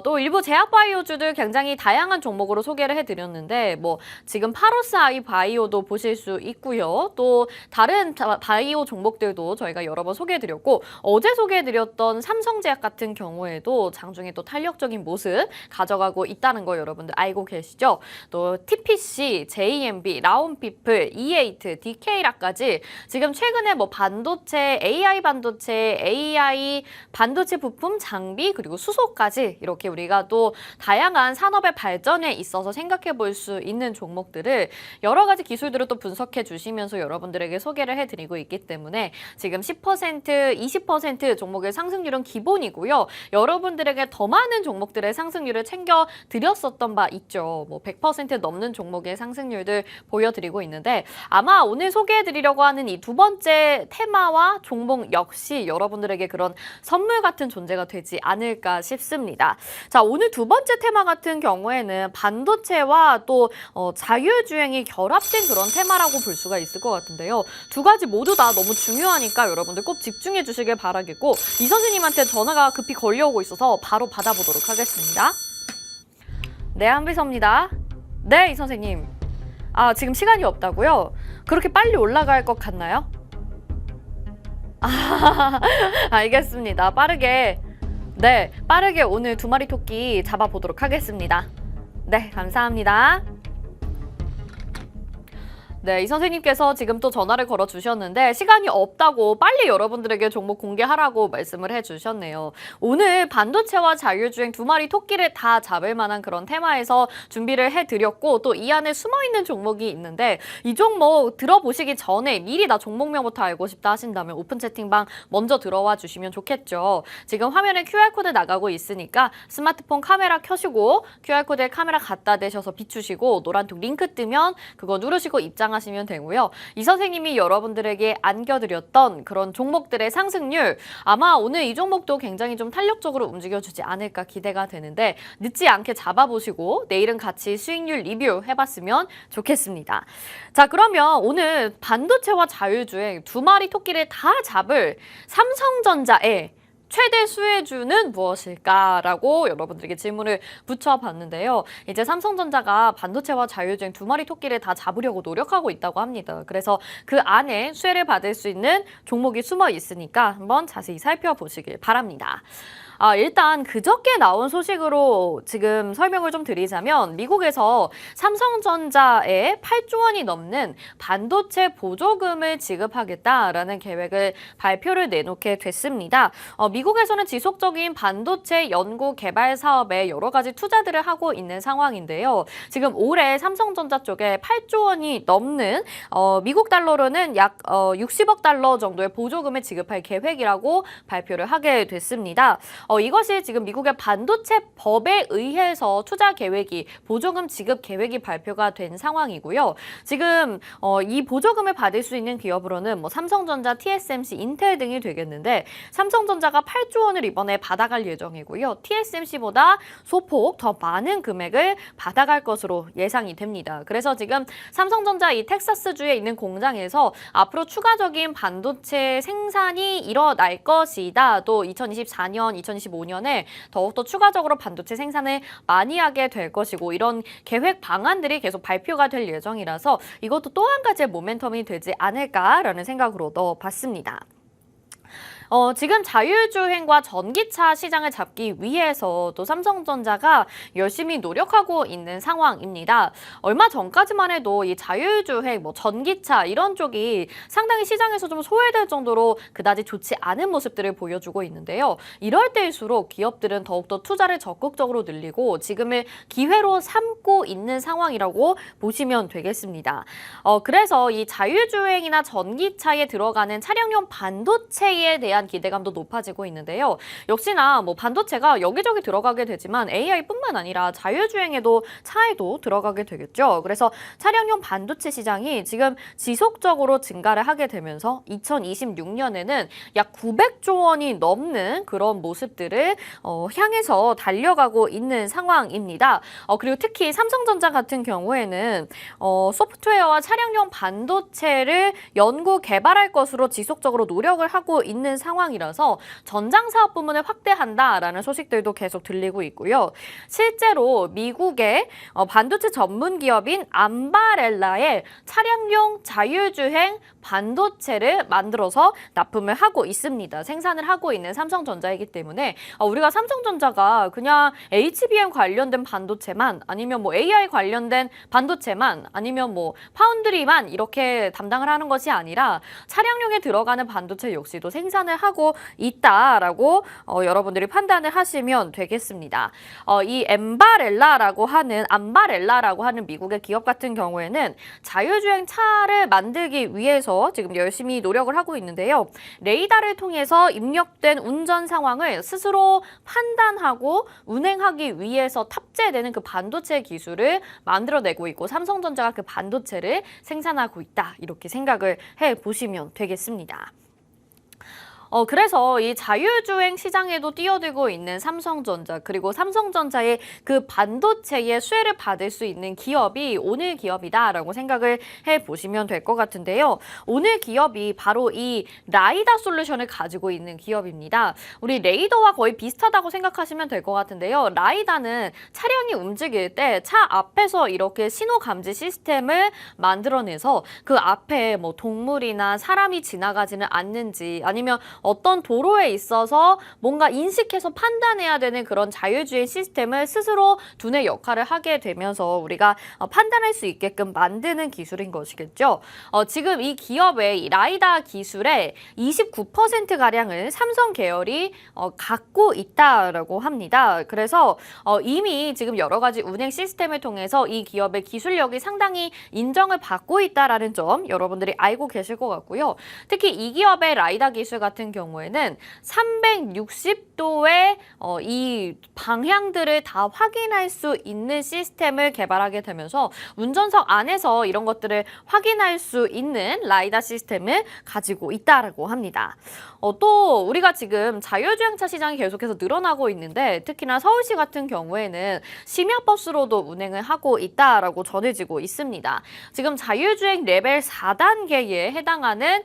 또 일부 제약바이오주들 굉장히 다양한 종목으로 소개를 해드렸는데 뭐 지금 파로스 아이 바이오도 보실 수 있고요. 또 다른 바이오 종목들도 저희가 여러 번 소개해드렸고 어제 소개해드린 소개해드렸던 삼성제약 같은 경우에도 장중에 또 탄력적인 모습 가져가고 있다는 거 여러분들 알고 계시죠? 또 TPC, JMB, 라온피플, E8, DK라까지 지금 최근에 뭐 반도체, AI 반도체, AI 반도체 부품, 장비 그리고 수소까지 이렇게 우리가 또 다양한 산업의 발전에 있어서 생각해 볼 수 있는 종목들을 여러 가지 기술들을 또 분석해 주시면서 여러분들에게 소개를 해드리고 있기 때문에 지금 10%, 20% 종목의 상승률은 기본이고요. 여러분들에게 더 많은 종목들의 상승률을 챙겨 드렸었던 바 있죠. 뭐 100% 넘는 종목의 상승률들 보여드리고 있는데 아마 오늘 소개해드리려고 하는 이 두 번째 테마와 종목 역시 여러분들에게 그런 선물 같은 존재가 되지 않을까 싶습니다. 자, 오늘 두 번째 테마 같은 경우에는 반도체와 또 자율주행이 결합된 그런 테마라고 볼 수가 있을 것 같은데요. 두 가지 모두 다 너무 중요하니까 여러분들 꼭 집중해 주시길 바라겠고 이 선생님한테 전화가 급히 걸려오고 있어서 바로 받아보도록 하겠습니다. 네, 한비서입니다. 네, 이 선생님. 아, 지금 시간이 없다고요? 그렇게 빨리 올라갈 것 같나요? 아, 알겠습니다. 빠르게 오늘 두 마리 토끼 잡아보도록 하겠습니다. 네, 감사합니다. 네, 이 선생님께서 지금 또 전화를 걸어 주셨는데 시간이 없다고 빨리 여러분들에게 종목 공개하라고 말씀을 해 주셨네요. 오늘 반도체와 자율주행 두 마리 토끼를 다 잡을 만한 그런 테마에서 준비를 해드렸고 또 이 안에 숨어있는 종목이 있는데 이 종목 들어보시기 전에 미리 나 종목명부터 알고 싶다 하신다면 오픈 채팅방 먼저 들어와 주시면 좋겠죠. 지금 화면에 QR코드 나가고 있으니까 스마트폰 카메라 켜시고 QR코드에 카메라 갖다 대셔서 비추시고 노란톡 링크 뜨면 그거 누르시고 하시면 되고요. 이 선생님이 여러분들에게 안겨드렸던 그런 종목들의 상승률 아마 오늘 이 종목도 굉장히 좀 탄력적으로 움직여주지 않을까 기대가 되는데 늦지 않게 잡아보시고 내일은 같이 수익률 리뷰 해봤으면 좋겠습니다. 자, 그러면 오늘 반도체와 자율주행 두 마리 토끼를 다 잡을 삼성전자의 최대 수혜주는 무엇일까라고 여러분들에게 질문을 붙여봤는데요. 이제 삼성전자가 반도체와 자율주행 두 마리 토끼를 다 잡으려고 노력하고 있다고 합니다. 그래서 그 안에 수혜를 받을 수 있는 종목이 숨어 있으니까 한번 자세히 살펴보시길 바랍니다. 일단 그저께 나온 소식으로 지금 설명을 좀 드리자면 미국에서 삼성전자에 8조 원이 넘는 반도체 보조금을 지급하겠다라는 계획을 발표를 내놓게 됐습니다. 미국에서는 지속적인 반도체 연구 개발 사업에 여러 가지 투자들을 하고 있는 상황인데요. 지금 올해 삼성전자 쪽에 8조 원이 넘는 미국 달러로는 약 60억 달러 정도의 보조금을 지급할 계획이라고 발표를 하게 됐습니다. 이것이 지금 미국의 반도체 법에 의해서 투자 계획이 보조금 지급 계획이 발표가 된 상황이고요. 지금 이 보조금을 받을 수 있는 기업으로는 뭐 삼성전자, TSMC, 인텔 등이 되겠는데 삼성전자가 8조 원을 이번에 받아갈 예정이고요. TSMC보다 소폭 더 많은 금액을 받아갈 것으로 예상이 됩니다. 그래서 지금 삼성전자 이 텍사스주에 있는 공장에서 앞으로 추가적인 반도체 생산이 일어날 것이다. 또 2024년, 2025년에 더욱더 추가적으로 반도체 생산을 많이 하게 될 것이고 이런 계획 방안들이 계속 발표가 될 예정이라서 이것도 또 한 가지의 모멘텀이 되지 않을까라는 생각으로 넣어봤습니다. 지금 자율주행과 전기차 시장을 잡기 위해서 또 삼성전자가 열심히 노력하고 있는 상황입니다. 얼마 전까지만 해도 이 자율주행, 뭐 전기차 이런 쪽이 상당히 시장에서 좀 소외될 정도로 그다지 좋지 않은 모습들을 보여주고 있는데요. 이럴 때일수록 기업들은 더욱더 투자를 적극적으로 늘리고 지금을 기회로 삼고 있는 상황이라고 보시면 되겠습니다. 그래서 이 자율주행이나 전기차에 들어가는 차량용 반도체에 대한 기대감도 높아지고 있는데요. 역시나 뭐 반도체가 여기저기 들어가게 되지만 AI뿐만 아니라 자율주행에도 차에도 들어가게 되겠죠. 그래서 차량용 반도체 시장이 지금 지속적으로 증가를 하게 되면서 2026년에는 약 900조 원이 넘는 그런 모습들을 향해서 달려가고 있는 상황입니다. 그리고 특히 삼성전자 같은 경우에는 소프트웨어와 차량용 반도체를 연구 개발할 것으로 지속적으로 노력을 하고 있는 상황입니다. 상황이라서 전장 사업 부문을 확대한다라는 소식들도 계속 들리고 있고요. 실제로 미국의 반도체 전문 기업인 암바렐라의 차량용 자율주행 반도체를 만들어서 납품을 하고 있습니다. 생산을 하고 있는 삼성전자이기 때문에 우리가 삼성전자가 그냥 HBM 관련된 반도체만 아니면 뭐 AI 관련된 반도체만 아니면 뭐 파운드리만 이렇게 담당을 하는 것이 아니라 차량용에 들어가는 반도체 역시도 생산을 하고 있다라고 여러분들이 판단을 하시면 되겠습니다. 이 암바렐라라고 하는 미국의 기업 같은 경우에는 자율주행 차를 만들기 위해서 지금 열심히 노력을 하고 있는데요. 레이더를 통해서 입력된 운전 상황을 스스로 판단하고 운행하기 위해서 탑재되는 그 반도체 기술을 만들어내고 있고 삼성전자가 그 반도체를 생산하고 있다. 이렇게 생각을 해보시면 되겠습니다. 그래서 이 자율주행 시장에도 뛰어들고 있는 삼성전자 그리고 삼성전자의 그 반도체의 수혜를 받을 수 있는 기업이 오늘 기업이다라고 생각을 해보시면 될 것 같은데요. 오늘 기업이 바로 이 라이다 솔루션을 가지고 있는 기업입니다. 우리 레이더와 거의 비슷하다고 생각하시면 될 것 같은데요. 라이다는 차량이 움직일 때 차 앞에서 이렇게 신호 감지 시스템을 만들어내서 그 앞에 뭐 동물이나 사람이 지나가지는 않는지 아니면 어떤 도로에 있어서 뭔가 인식해서 판단해야 되는 그런 자율주행 시스템을 스스로 두뇌 역할을 하게 되면서 우리가 판단할 수 있게끔 만드는 기술인 것이겠죠. 지금 이 기업의 이 라이다 기술의 29%가량을 삼성 계열이 갖고 있다라고 합니다. 그래서 이미 지금 여러 가지 운행 시스템을 통해서 이 기업의 기술력이 상당히 인정을 받고 있다라는 점 여러분들이 알고 계실 것 같고요. 특히 이 기업의 라이다 기술 같은 경우에는 360도의 이 방향들을 다 확인할 수 있는 시스템을 개발하게 되면서 운전석 안에서 이런 것들을 확인할 수 있는 라이다 시스템을 가지고 있다고 합니다. 또 우리가 지금 자율주행차 시장이 계속해서 늘어나고 있는데 특히나 서울시 같은 경우에는 심야버스로도 운행을 하고 있다라고 전해지고 있습니다. 지금 자율주행 레벨 4단계에 해당하는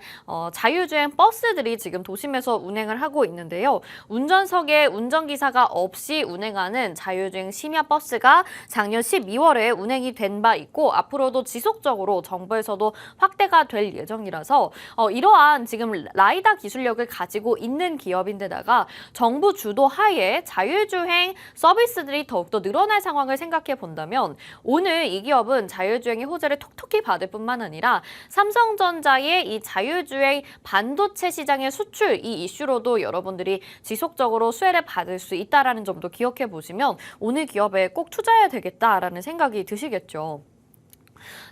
자율주행 버스들이 지금 도심에서 운행을 하고 있는데요. 운전석에 운전기사가 없이 운행하는 자율주행 심야버스가 작년 12월에 운행이 된 바 있고 앞으로도 지속적으로 정부에서도 확대가 될 예정이라서 이러한 지금 라이다 기술력을 가지고 있는 기업인데다가 정부 주도 하에 자율주행 서비스들이 더욱더 늘어날 상황을 생각해 본다면 오늘 이 기업은 자율주행의 호재를 톡톡히 받을 뿐만 아니라 삼성전자의 이 자율주행 반도체 시장의 수출 이 이슈로도 여러분들이 지속적으로 수혜를 받을 수 있다는 점도 기억해 보시면 오늘 기업에 꼭 투자해야 되겠다라는 생각이 드시겠죠.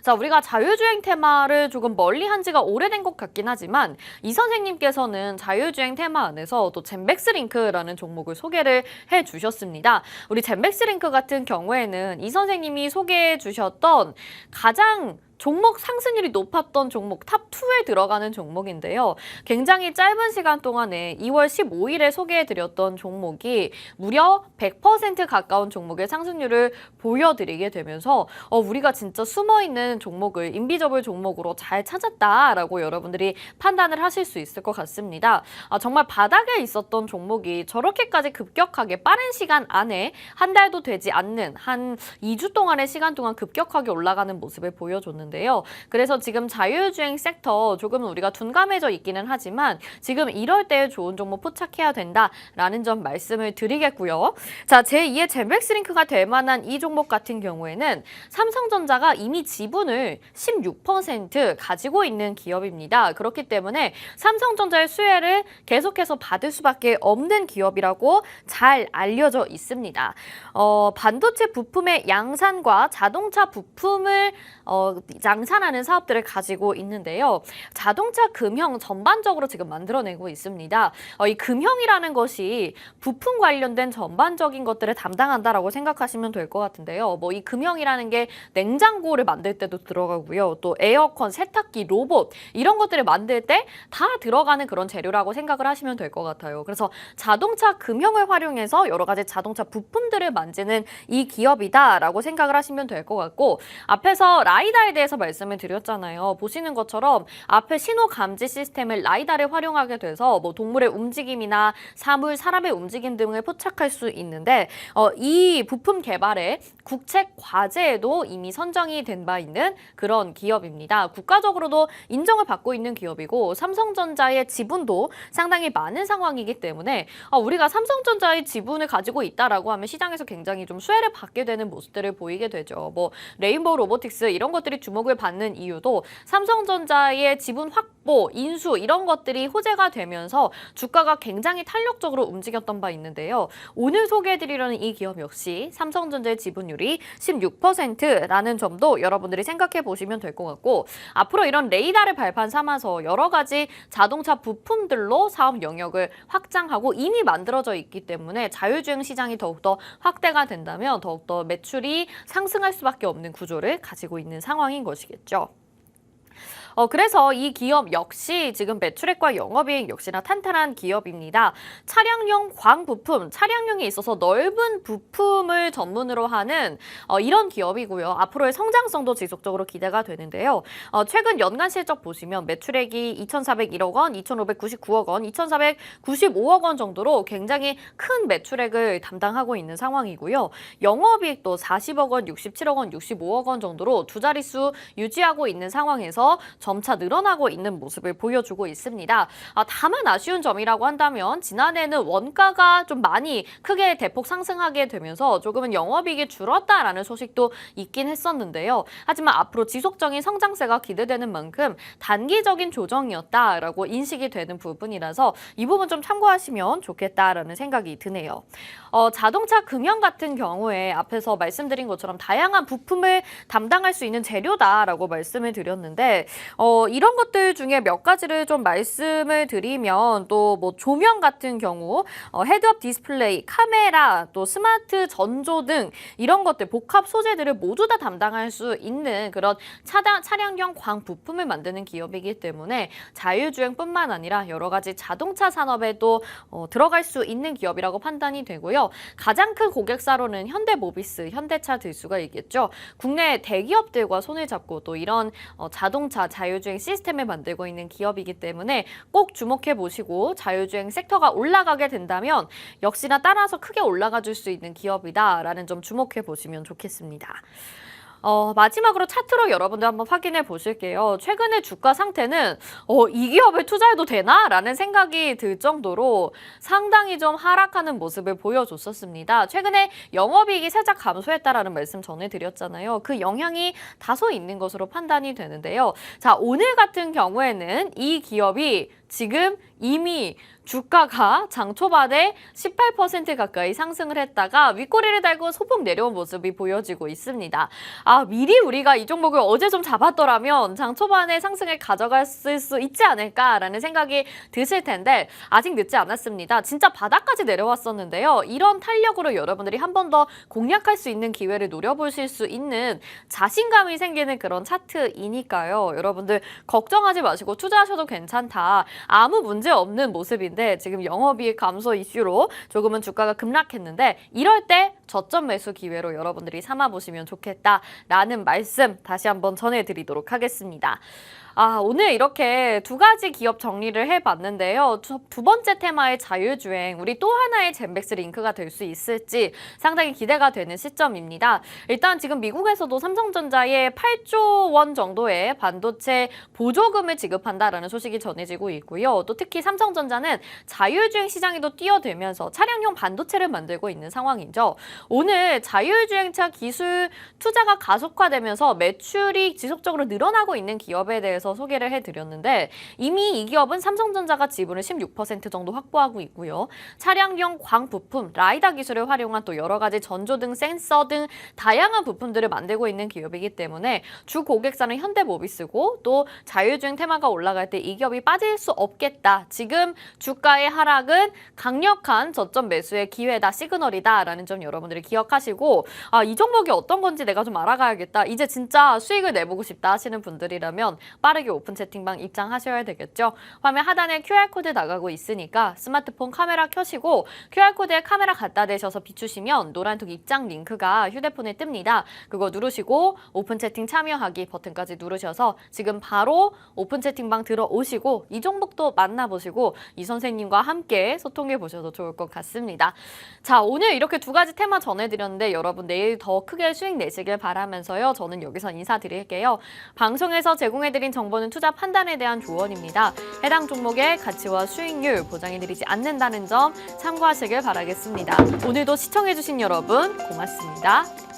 자, 우리가 자율주행 테마를 조금 멀리 한 지가 오래된 것 같긴 하지만 이 선생님께서는 자율주행 테마 안에서 또 젠백스링크라는 종목을 소개를 해주셨습니다. 우리 젠백스링크 같은 경우에는 이 선생님이 소개해 주셨던 가장 종목 상승률이 높았던 종목 탑2에 들어가는 종목인데요. 굉장히 짧은 시간 동안에 2월 15일에 소개해드렸던 종목이 무려 100% 가까운 종목의 상승률을 보여드리게 되면서 우리가 진짜 숨어있는 종목을 인비저블 종목으로 잘 찾았다라고 여러분들이 판단을 하실 수 있을 것 같습니다. 정말 바닥에 있었던 종목이 저렇게까지 급격하게 빠른 시간 안에 한 달도 되지 않는 한 2주 동안의 시간 동안 급격하게 올라가는 모습을 보여줬는데요. 그래서 지금 자율주행 섹터 조금 우리가 둔감해져 있기는 하지만 지금 이럴 때 좋은 종목 포착해야 된다라는 점 말씀을 드리겠고요. 자, 제2의 젠백스링크가 될 만한 이 종목 같은 경우에는 삼성전자가 이미 지분을 16% 가지고 있는 기업입니다. 그렇기 때문에 삼성전자의 수혜를 계속해서 받을 수밖에 없는 기업이라고 잘 알려져 있습니다. 반도체 부품의 양산과 자동차 부품을 양산하는 사업들을 가지고 있는데요. 자동차 금형 전반적으로 지금 만들어내고 있습니다. 이 금형이라는 것이 부품 관련된 전반적인 것들을 담당한다라고 생각하시면 될 것 같은데요. 이 금형이라는 게 냉장고를 만들 때도 들어가고요. 또 에어컨, 세탁기, 로봇 이런 것들을 만들 때 다 들어가는 그런 재료라고 생각을 하시면 될 것 같아요. 그래서 자동차 금형을 활용해서 여러 가지 자동차 부품들을 만드는 이 기업이다라고 생각을 하시면 될 것 같고 앞에서 라이다에 대해 대해서 말씀을 드렸잖아요. 보시는 것처럼 앞에 신호 감지 시스템을 라이다를 활용하게 돼서 뭐 동물의 움직임이나 사물, 사람의 움직임 등을 포착할 수 있는데 이 부품 개발에 국책 과제에도 이미 선정이 된 바 있는 그런 기업입니다. 국가적으로도 인정을 받고 있는 기업이고 삼성전자의 지분도 상당히 많은 상황이기 때문에 우리가 삼성전자의 지분을 가지고 있다라고 하면 시장에서 굉장히 좀 수혜를 받게 되는 모습들을 보이게 되죠. 뭐 레인보우 로보틱스 이런 것들이 주목을 받는 이유도 삼성전자의 지분 확보, 인수 이런 것들이 호재가 되면서 주가가 굉장히 탄력적으로 움직였던 바 있는데요. 오늘 소개해드리려는 이 기업 역시 삼성전자의 지분율이 16%라는 점도 여러분들이 생각해 보시면 될 것 같고 앞으로 이런 레이더를 발판 삼아서 여러 가지 자동차 부품들로 사업 영역을 확장하고 이미 만들어져 있기 때문에 자율주행 시장이 더욱더 확대가 된다면 더욱더 매출이 상승할 수밖에 없는 구조를 가지고 있는 상황인 것이겠죠. 그래서 이 기업 역시 지금 매출액과 영업이익 역시나 탄탄한 기업입니다. 차량용 광부품, 차량용에 있어서 넓은 부품을 전문으로 하는 이런 기업이고요. 앞으로의 성장성도 지속적으로 기대가 되는데요. 최근 연간 실적 보시면 매출액이 2,401억 원, 2,599억 원, 2,495억 원 정도로 굉장히 큰 매출액을 담당하고 있는 상황이고요. 영업이익도 40억 원, 67억 원, 65억 원 정도로 두 자릿수 유지하고 있는 상황에서 점차 늘어나고 있는 모습을 보여주고 있습니다. 다만 아쉬운 점이라고 한다면 지난해는 원가가 좀 많이 크게 대폭 상승하게 되면서 조금은 영업이익이 줄었다라는 소식도 있긴 했었는데요. 하지만 앞으로 지속적인 성장세가 기대되는 만큼 단기적인 조정이었다라고 인식이 되는 부분이라서 이 부분 좀 참고하시면 좋겠다라는 생각이 드네요. 자동차 금형 같은 경우에 앞에서 말씀드린 것처럼 다양한 부품을 담당할 수 있는 재료다라고 말씀을 드렸는데 이런 것들 중에 몇 가지를 좀 말씀을 드리면 또 뭐 조명 같은 경우 헤드업 디스플레이, 카메라, 또 스마트 전조 등 이런 것들 복합 소재들을 모두 다 담당할 수 있는 그런 차량용 광 부품을 만드는 기업이기 때문에 자율주행뿐만 아니라 여러 가지 자동차 산업에도 들어갈 수 있는 기업이라고 판단이 되고요. 가장 큰 고객사로는 현대모비스, 현대차 들 수가 있겠죠. 국내 대기업들과 손을 잡고 또 이런 자동차 자율주행 시스템을 만들고 있는 기업이기 때문에 꼭 주목해 보시고 자율주행 섹터가 올라가게 된다면 역시나 따라서 크게 올라가 줄 수 있는 기업이다라는 점 주목해 보시면 좋겠습니다. 마지막으로 차트로 여러분들 한번 확인해 보실게요. 최근의 주가 상태는 이 기업에 투자해도 되나? 라는 생각이 들 정도로 상당히 좀 하락하는 모습을 보여줬었습니다. 최근에 영업이익이 살짝 감소했다라는 말씀 전해드렸잖아요. 그 영향이 다소 있는 것으로 판단이 되는데요. 자, 오늘 같은 경우에는 이 기업이 지금 이미 주가가 장 초반에 18% 가까이 상승을 했다가 윗꼬리를 달고 소폭 내려온 모습이 보여지고 있습니다. 미리 우리가 이 종목을 어제 좀 잡았더라면 장 초반에 상승을 가져갔을 수 있지 않을까라는 생각이 드실 텐데 아직 늦지 않았습니다. 진짜 바닥까지 내려왔었는데요. 이런 탄력으로 여러분들이 한 번 더 공략할 수 있는 기회를 노려보실 수 있는 자신감이 생기는 그런 차트이니까요. 여러분들 걱정하지 마시고 투자하셔도 괜찮다. 아무 문제 없는 모습인데 지금 영업이익 감소 이슈로 조금은 주가가 급락했는데 이럴 때 저점 매수 기회로 여러분들이 삼아보시면 좋겠다라는 말씀 다시 한번 전해드리도록 하겠습니다. 오늘 이렇게 두 가지 기업 정리를 해봤는데요. 두 번째 테마의 자율주행, 우리 또 하나의 젠백스 링크가 될 수 있을지 상당히 기대가 되는 시점입니다. 일단 지금 미국에서도 삼성전자에 8조 원 정도의 반도체 보조금을 지급한다라는 소식이 전해지고 있고요. 또 특히 삼성전자는 자율주행 시장에도 뛰어들면서 차량용 반도체를 만들고 있는 상황이죠. 오늘 자율주행차 기술 투자가 가속화되면서 매출이 지속적으로 늘어나고 있는 기업에 대해서 소개를 해드렸는데 이미 이 기업은 삼성전자가 지분을 16% 정도 확보하고 있고요. 차량용 광 부품, 라이다 기술을 활용한 또 여러 가지 전조등, 센서 등 다양한 부품들을 만들고 있는 기업이기 때문에 주 고객사는 현대모비스고 또 자율주행 테마가 올라갈 때 이 기업이 빠질 수 없겠다. 지금 주가의 하락은 강력한 저점 매수의 기회다, 시그널이다라는 점 여러분들이 기억하시고 이 종목이 어떤 건지 내가 좀 알아가야겠다. 이제 진짜 수익을 내보고 싶다 하시는 분들이라면 빠르게 빠르게 오픈 채팅방 입장하셔야 되겠죠. 화면 하단에 QR코드 나가고 있으니까 스마트폰 카메라 켜시고 QR코드에 카메라 갖다 대셔서 비추시면 노란톡 입장 링크가 휴대폰에 뜹니다. 그거 누르시고 오픈 채팅 참여하기 버튼까지 누르셔서 지금 바로 오픈 채팅방 들어오시고 이종복도 만나보시고 이 선생님과 함께 소통해 보셔도 좋을 것 같습니다. 자, 오늘 이렇게 두 가지 테마 전해드렸는데 여러분 내일 더 크게 수익 내시길 바라면서요. 저는 여기서 인사드릴게요. 방송에서 제공해드린 정보는 투자 판단에 대한 조언입니다. 해당 종목의 가치와 수익률 보장해드리지 않는다는 점 참고하시길 바라겠습니다. 오늘도 시청해주신 여러분 고맙습니다.